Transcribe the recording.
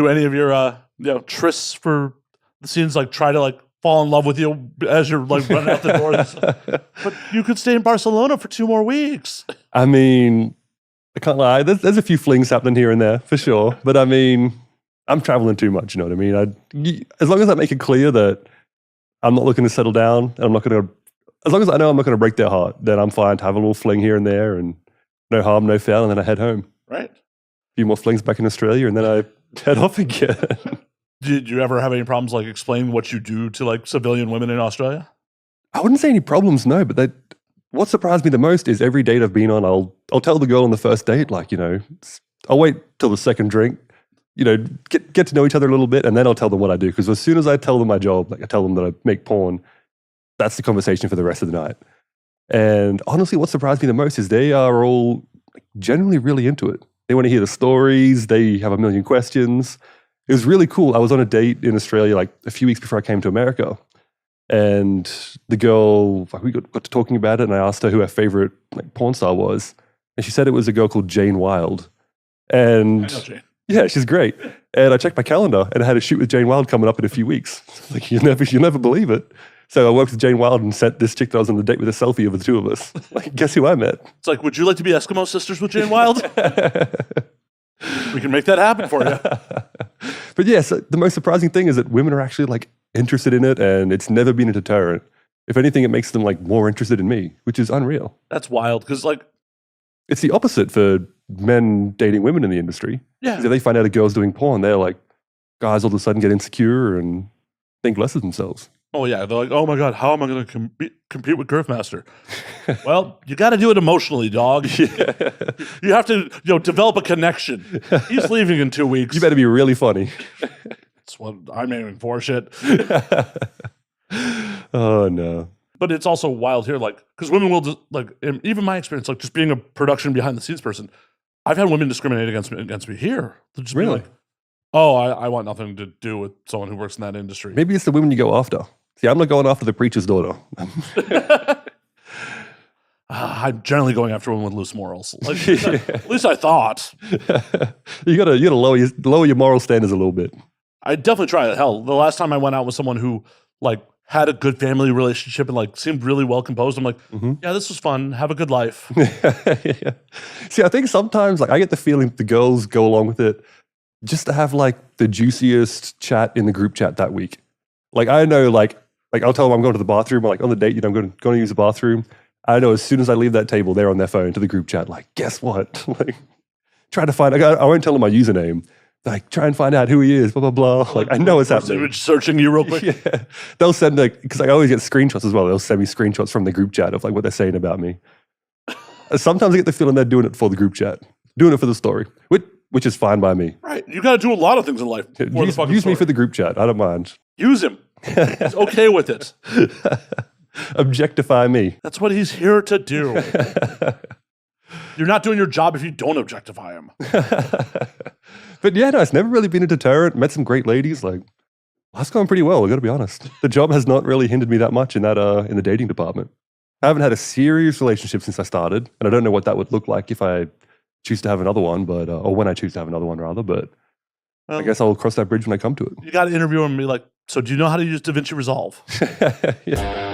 Do any of your trysts for the scenes like try to like fall in love with you as you're like running out the door? But you could stay in Barcelona for 2 more weeks. I mean, I can't lie. There's a few flings happening here and there for sure. But I mean, I'm traveling too much. You know what I mean? As long as I make it clear that I'm not looking to settle down, and I'm not going to. As long as I know I'm not going to break their heart, then I'm fine to have a little fling here and there, and no harm, no foul, and then I head home. Right. A few more flings back in Australia, and then I head off again. Did you ever have any problems like explaining what you do to like civilian women in Australia? I wouldn't say any problems, no. But what surprised me the most is every date I've been on, I'll tell the girl on the first date, like, I'll wait till the second drink, get to know each other a little bit, and then I'll tell them what I do. Because as soon as I tell them my job, like I tell them that I make porn, that's the conversation for the rest of the night. And honestly, what surprised me the most is they are all generally really into it. They want to hear the stories. They have a million questions. It was really cool. I was on a date in Australia like a few weeks before I came to America. And the girl, we got to talking about it, and I asked her who her favorite porn star was. And she said it was a girl called Jane Wilde. And I know Jane. Yeah, she's great. And I checked my calendar, and I had a shoot with Jane Wilde coming up in a few weeks. Like, you'll never believe it. So I worked with Jane Wilde and sent this chick that I was on the date with a selfie of the two of us. Like, guess who I met? It's like, would you like to be Eskimo sisters with Jane Wilde? We can make that happen for you. But yes, the most surprising thing is that women are actually like interested in it, and it's never been a deterrent. If anything, it makes them like more interested in me, which is unreal. That's wild, because like it's the opposite for men dating women in the industry. Yeah. If they find out a girl's doing porn, they're like, guys all of a sudden get insecure and think less of themselves. Oh yeah, they're like, oh my god, how am I going to compete with Girthmasterr? Well, you got to do it emotionally, dog. Yeah. You have to, develop a connection. He's leaving in 2 weeks. You better be really funny. That's what I'm aiming for. Shit. Oh no. But it's also wild here, like, because women will just, like, even my experience, like, just being a production behind the scenes person, I've had women discriminate against me here. They'll just be Really? like, oh, I want nothing to do with someone who works in that industry. Maybe it's the women you go after. See, I'm not going after the preacher's daughter. I'm generally going after women with loose morals. Like, at least I thought. You gotta lower your moral standards a little bit. I definitely try it. Hell, the last time I went out with someone who like had a good family relationship and like seemed really well composed, I'm like, yeah, this was fun. Have a good life. Yeah. See, I think sometimes like I get the feeling the girls go along with it just to have like the juiciest chat in the group chat that week. Like I know, like I'll tell them I'm going to the bathroom. Or, like on the date, I'm going to use the bathroom. I know as soon as I leave that table, they're on their phone to the group chat. Like, guess what? Like, trying to find. I won't tell them my username. Like, try and find out who he is. Blah blah blah. Like, I know what's happening. Image searching you real quick. Yeah, they'll send because I always get screenshots as well. They'll send me screenshots from the group chat of like what they're saying about me. Sometimes I get the feeling they're doing it for the group chat, doing it for the story, which is fine by me. Right. You got to do a lot of things in life. Use me for the group chat. I don't mind. Use him. He's okay with it. Objectify me. That's what he's here to do. You're not doing your job if you don't objectify him. But yeah, no, it's never really been a deterrent. Met some great ladies. Like, that's gone pretty well, I got to be honest. The job has not really hindered me that much in the dating department. I haven't had a serious relationship since I started, and I don't know what that would look like if I choose to have another one, or when I choose to have another one rather, but I guess I'll cross that bridge when I come to it. You got to interview him and be like, so do you know how to use DaVinci Resolve? Yeah.